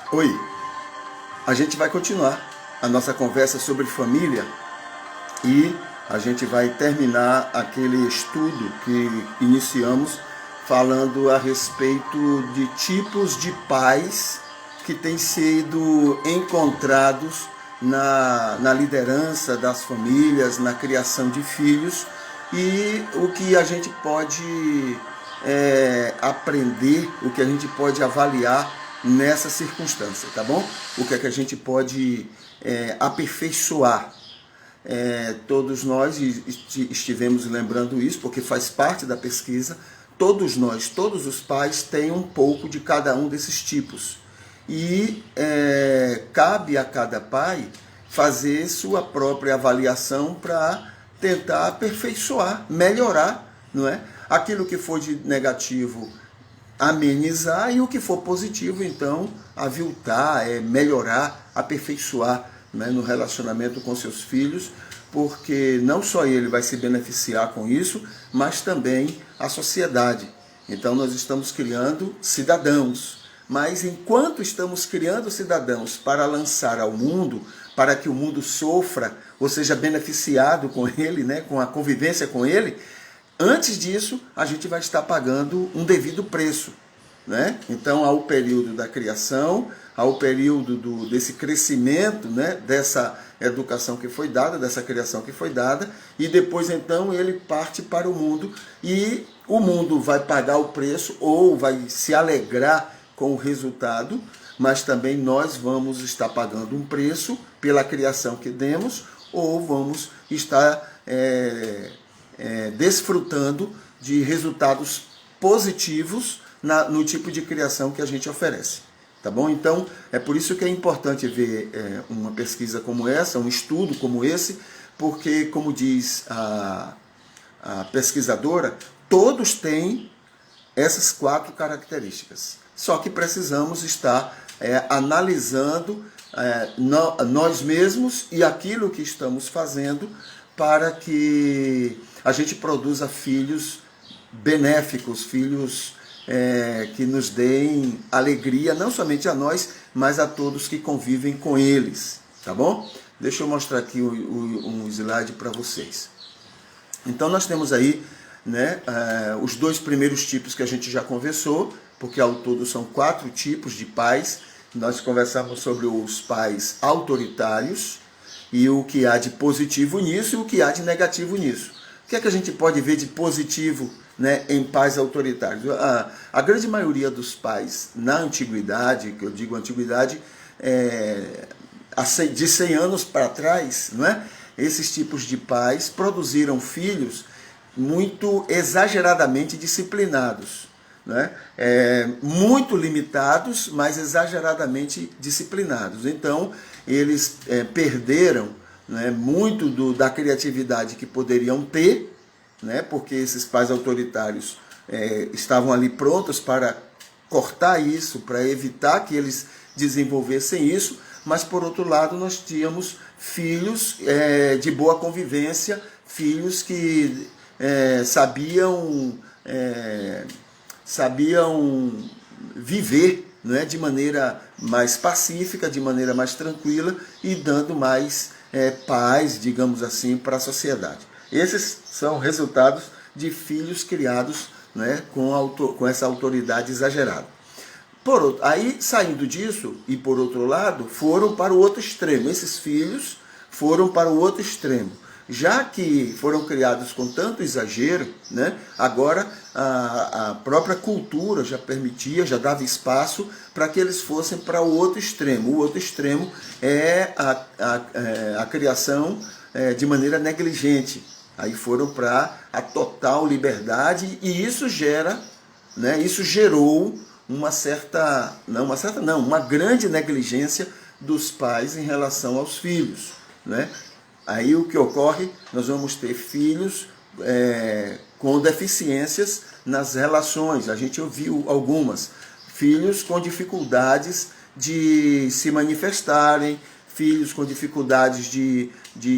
Oi, a gente vai continuar a nossa conversa sobre família e a gente vai terminar aquele estudo que iniciamos falando a respeito de tipos de pais que têm sido encontrados na liderança das famílias, na criação de filhos e o que a gente pode aprender, o que a gente pode avaliar nessa circunstância, tá bom? O que é que a gente pode aperfeiçoar. Todos nós estivemos lembrando isso, porque faz parte da pesquisa, todos nós, todos os pais têm um pouco de cada um desses tipos. E cabe a cada pai fazer sua própria avaliação para tentar aperfeiçoar, melhorar, não é? Aquilo que for de negativo, amenizar, e o que for positivo, então, aviltar, melhorar, aperfeiçoar, né, no relacionamento com seus filhos, porque não só ele vai se beneficiar com isso, mas também a sociedade. Então nós estamos criando cidadãos, mas enquanto estamos criando cidadãos para lançar ao mundo, para que o mundo sofra, ou seja beneficiado com ele, né, com a convivência com ele, antes disso, a gente vai estar pagando um devido preço, né? Então, há o período da criação, há o período desse crescimento, né? Dessa educação que foi dada, dessa criação que foi dada, e depois, então, ele parte para o mundo, e o mundo vai pagar o preço, ou vai se alegrar com o resultado, mas também nós vamos estar pagando um preço pela criação que demos, ou vamos estar desfrutando de resultados positivos no tipo de criação que a gente oferece. Tá bom? Então, é por isso que é importante ver uma pesquisa como essa, um estudo como esse, porque, como diz a pesquisadora, todos têm essas 4 características. Só que precisamos estar analisando nós mesmos e aquilo que estamos fazendo para que a gente produza filhos benéficos, filhos que nos deem alegria, não somente a nós, mas a todos que convivem com eles, tá bom? Deixa eu mostrar aqui um slide para vocês. Então nós temos aí, né, os 2 primeiros tipos que a gente já conversou, porque ao todo são 4 tipos de pais. Nós conversamos sobre os pais autoritários, e o que há de positivo nisso e o que há de negativo nisso. O que é que a gente pode ver de positivo, né, em pais autoritários? A grande maioria dos pais na antiguidade, que eu digo antiguidade, de 100 anos para trás, não é? Esses tipos de pais produziram filhos muito exageradamente disciplinados, né? Muito limitados, mas exageradamente disciplinados. Então, eles perderam, né, muito da criatividade que poderiam ter, né, porque esses pais autoritários estavam ali prontos para cortar isso, para evitar que eles desenvolvessem isso, mas, por outro lado, nós tínhamos filhos de boa convivência, filhos que sabiam viver, né, de maneira mais pacífica, de maneira mais tranquila e dando mais paz, digamos assim, para a sociedade. Esses são resultados de filhos criados, né, com essa autoridade exagerada. Aí, saindo disso, e por outro lado, foram para o outro extremo. Esses filhos foram para o outro extremo. Já que foram criados com tanto exagero, né, agora a própria cultura já permitia, já dava espaço para que eles fossem para o outro extremo. O outro extremo é a criação de maneira negligente. Aí foram para a total liberdade, e isso gerou uma grande negligência dos pais em relação aos filhos, né? Aí o que ocorre? Nós vamos ter filhos com deficiências nas relações. A gente ouviu algumas. Filhos com dificuldades de se manifestarem, filhos com dificuldades de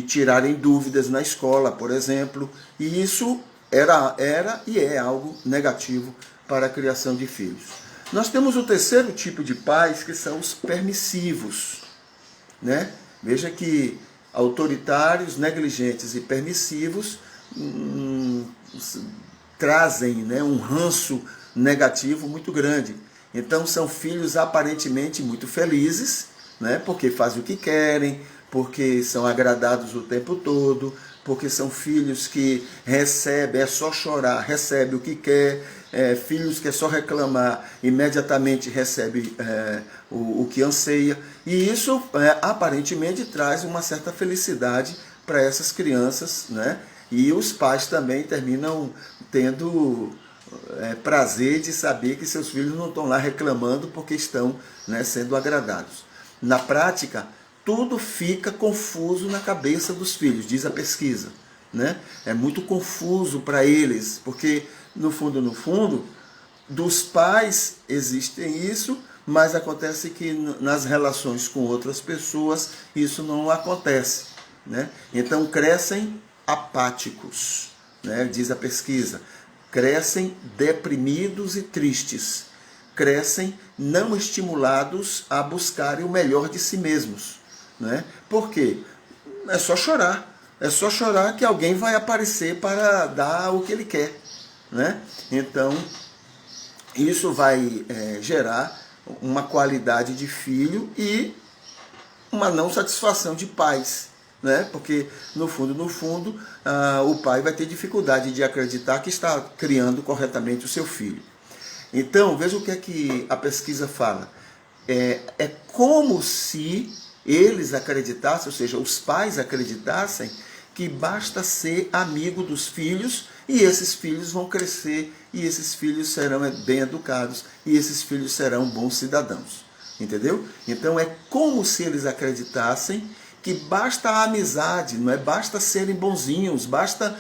tirarem dúvidas na escola, por exemplo. E isso era e é algo negativo para a criação de filhos. Nós temos o terceiro tipo de pais, que são os permissivos, né? Veja que autoritários, negligentes e permissivos trazem, né, um ranço negativo muito grande. Então são filhos aparentemente muito felizes, né, porque fazem o que querem, porque são agradados o tempo todo, porque são filhos que recebem, é só chorar, recebe o que quer, filhos que é só reclamar, imediatamente recebe o que anseia. E isso aparentemente traz uma certa felicidade para essas crianças, né? E os pais também terminam tendo prazer de saber que seus filhos não estão lá reclamando porque estão, né, sendo agradados. Na prática, tudo fica confuso na cabeça dos filhos, diz a pesquisa, né? É muito confuso para eles, porque no fundo, dos pais existem isso, mas acontece que nas relações com outras pessoas isso não acontece, né? Então crescem apáticos, né? Diz a pesquisa, crescem deprimidos e tristes, crescem não estimulados a buscarem o melhor de si mesmos, né? Por quê? É só chorar que alguém vai aparecer para dar o que ele quer, né? Então isso vai gerar uma qualidade de filho e uma não satisfação de pais, né? Porque no fundo, o pai vai ter dificuldade de acreditar que está criando corretamente o seu filho. Então, veja o que é que a pesquisa fala. É como se eles acreditassem, ou seja, os pais acreditassem que basta ser amigo dos filhos e esses filhos vão crescer e esses filhos serão bem educados e esses filhos serão bons cidadãos. Entendeu? Então é como se eles acreditassem que basta a amizade, não é? Basta serem bonzinhos, basta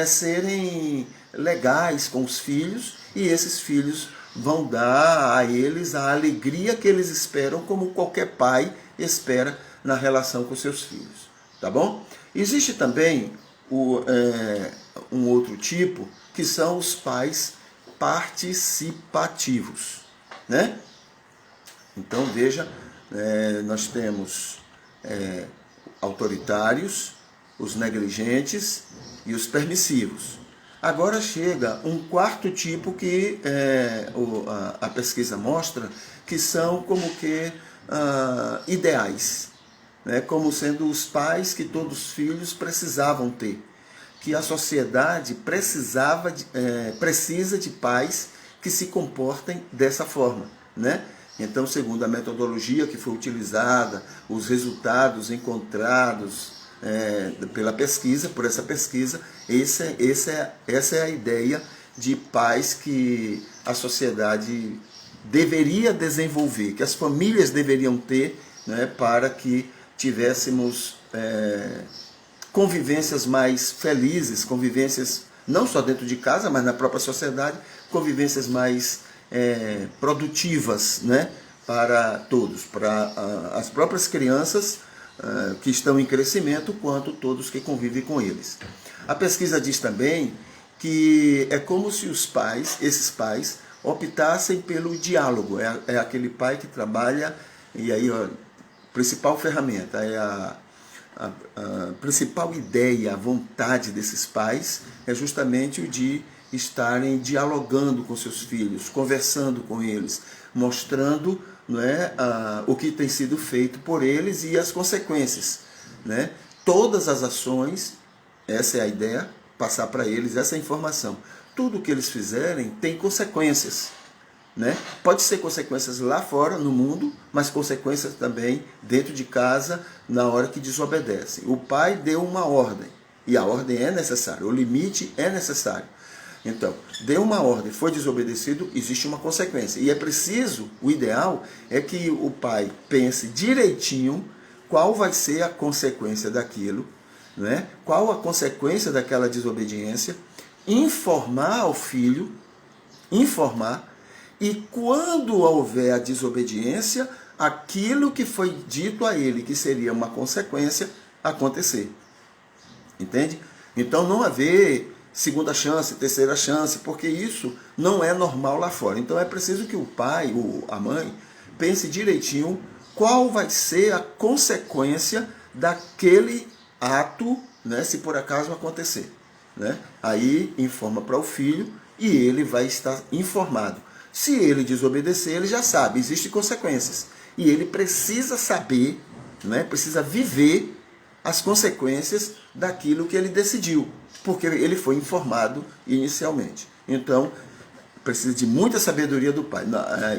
serem legais com os filhos e esses filhos vão dar a eles a alegria que eles esperam, como qualquer pai espera na relação com seus filhos. Tá bom? Existe também um outro tipo, que são os pais participativos, né? Então veja, nós temos autoritários, os negligentes e os permissivos. Agora chega um quarto tipo que a pesquisa mostra que são como que ideais, né? Como sendo os pais que todos os filhos precisavam ter, que a sociedade precisa de pais que se comportem dessa forma, né? Então, segundo a metodologia que foi utilizada, os resultados encontrados por essa pesquisa, essa é a ideia de pais que a sociedade deveria desenvolver, que as famílias deveriam ter, né, para que tivéssemos convivências mais felizes, convivências não só dentro de casa, mas na própria sociedade, convivências mais produtivas, né, para todos, para as próprias crianças que estão em crescimento, quanto todos que convivem com eles. A pesquisa diz também que é como se esses pais, optassem pelo diálogo. É aquele pai que trabalha, e aí a principal ferramenta, a principal ideia, a vontade desses pais é justamente o de estarem dialogando com seus filhos, conversando com eles, mostrando, não é, o que tem sido feito por eles e as consequências, né? Todas as ações, essa é a ideia, passar para eles essa informação. Tudo o que eles fizerem tem consequências, né? Pode ser consequências lá fora, no mundo, mas consequências também dentro de casa, na hora que desobedecem. O pai deu uma ordem, e a ordem é necessária, o limite é necessário. Então, deu uma ordem, foi desobedecido, existe uma consequência. E é preciso, o ideal é que o pai pense direitinho qual vai ser a consequência daquilo, né? Qual a consequência daquela desobediência, informar ao filho, e quando houver a desobediência, aquilo que foi dito a ele, que seria uma consequência, acontecer. Entende? Então não haver segunda chance, terceira chance, porque isso não é normal lá fora. Então é preciso que o pai ou a mãe pense direitinho qual vai ser a consequência daquele ato, né, se por acaso acontecer. Né? Aí informa para o filho e ele vai estar informado. Se ele desobedecer, ele já sabe, existem consequências. E ele precisa saber, né, precisa viver as consequências daquilo que ele decidiu, porque ele foi informado inicialmente. Então, precisa de muita sabedoria do pai.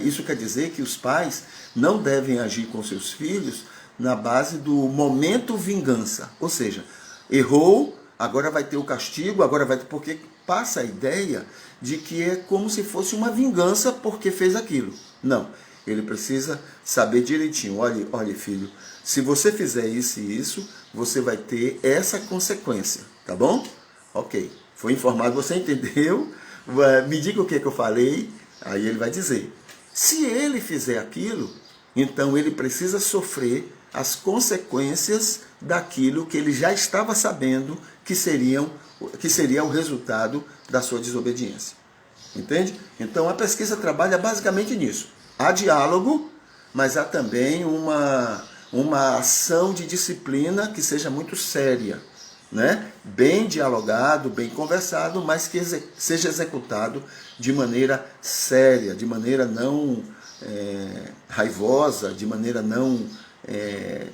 Isso quer dizer que os pais não devem agir com seus filhos na base do momento vingança. Ou seja, errou, agora vai ter o castigo, agora vai ter... Porque passa a ideia de que é como se fosse uma vingança porque fez aquilo. Não, ele precisa saber direitinho. Olha, filho, se você fizer isso e isso, você vai ter essa consequência, tá bom? Ok, foi informado, você entendeu? Me diga o que eu falei, aí ele vai dizer. Se ele fizer aquilo, então ele precisa sofrer as consequências daquilo que ele já estava sabendo que seria o resultado da sua desobediência. Entende? Então a pesquisa trabalha basicamente nisso. Há diálogo, mas há também uma ação de disciplina que seja muito séria, né? Bem dialogado, bem conversado, mas que seja executado de maneira séria, de maneira não raivosa, de maneira não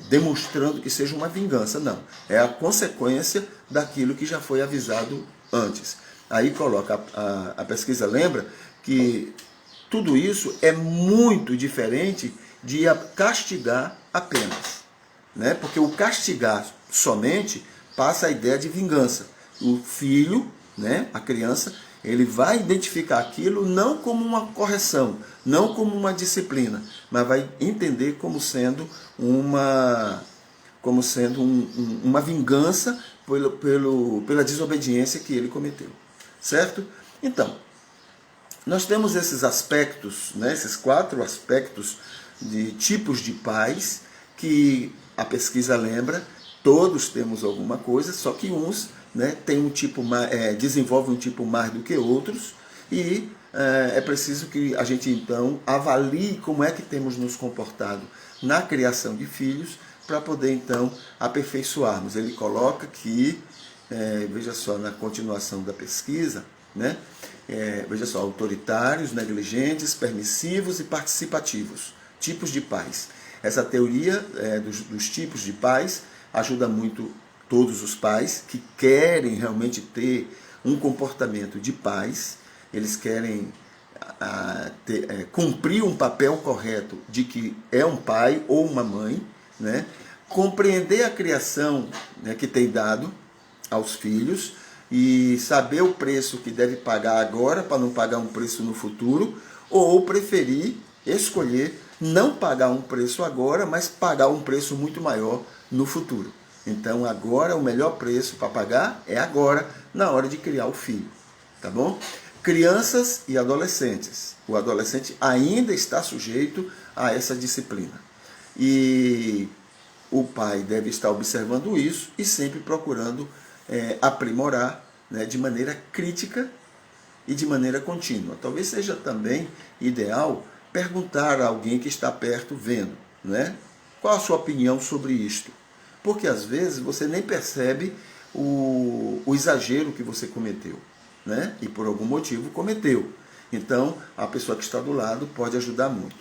demonstrando que seja uma vingança, não. É a consequência daquilo que já foi avisado antes. Aí coloca, a pesquisa lembra que tudo isso é muito diferente de castigar apenas, né? Porque o castigar somente passa a ideia de vingança. O filho, né, a criança, ele vai identificar aquilo não como uma correção, não como uma disciplina, mas vai entender como sendo uma vingança pela desobediência que ele cometeu. Certo? Então, nós temos esses aspectos, né, esses 4 aspectos de tipos de pais que a pesquisa lembra. Todos temos alguma coisa, só que uns, né, tem desenvolvem um tipo mais do que outros, e é preciso que a gente então avalie como é que temos nos comportado na criação de filhos, para poder então aperfeiçoarmos. Ele coloca que, veja só, na continuação da pesquisa, né, veja só, autoritários, negligentes, permissivos e participativos, tipos de pais. Essa teoria dos tipos de pais ajuda muito todos os pais que querem realmente ter um comportamento de pais. Eles querem cumprir um papel correto de que é um pai ou uma mãe, né? Compreender a criação, né, que tem dado aos filhos e saber o preço que deve pagar agora para não pagar um preço no futuro, ou preferir escolher não pagar um preço agora, mas pagar um preço muito maior no futuro. Então agora o melhor preço para pagar é agora, na hora de criar o filho, tá bom? Crianças e adolescentes. O adolescente ainda está sujeito a essa disciplina. E o pai deve estar observando isso e sempre procurando aprimorar, né, de maneira crítica e de maneira contínua. Talvez seja também ideal perguntar a alguém que está perto vendo, né? Qual a sua opinião sobre isto? Porque às vezes você nem percebe o exagero que você cometeu, né? E por algum motivo cometeu. Então a pessoa que está do lado pode ajudar muito.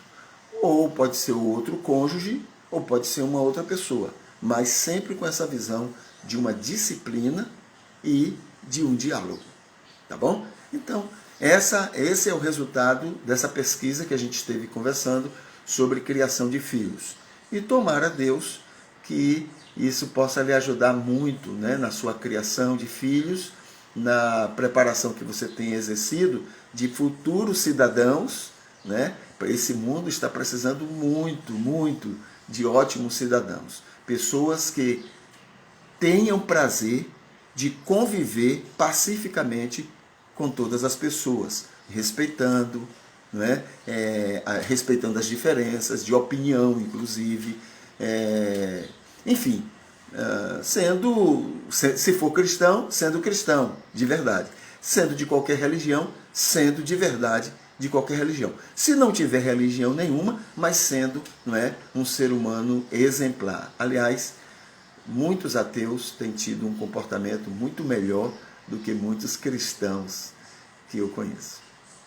Ou pode ser o outro cônjuge, ou pode ser uma outra pessoa, mas sempre com essa visão de uma disciplina e de um diálogo, tá bom? Então, esse é o resultado dessa pesquisa que a gente esteve conversando sobre criação de filhos. E tomara a Deus que isso possa lhe ajudar muito, né, na sua criação de filhos, na preparação que você tem exercido de futuros cidadãos, né? Esse mundo está precisando muito, muito de ótimos cidadãos. Pessoas que tenham prazer de conviver pacificamente com todas as pessoas, respeitando, né? Respeitando as diferenças de opinião, inclusive. Enfim, se for cristão, sendo cristão, de verdade. Sendo de qualquer religião, sendo de verdade de qualquer religião. Se não tiver religião nenhuma, mas sendo, não é, um ser humano exemplar. Aliás, muitos ateus têm tido um comportamento muito melhor do que muitos cristãos que eu conheço.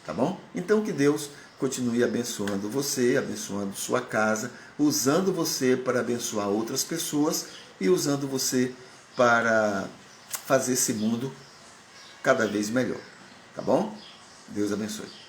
Tá bom? Então que Deus continue abençoando você, abençoando sua casa, usando você para abençoar outras pessoas e usando você para fazer esse mundo cada vez melhor. Tá bom? Deus abençoe.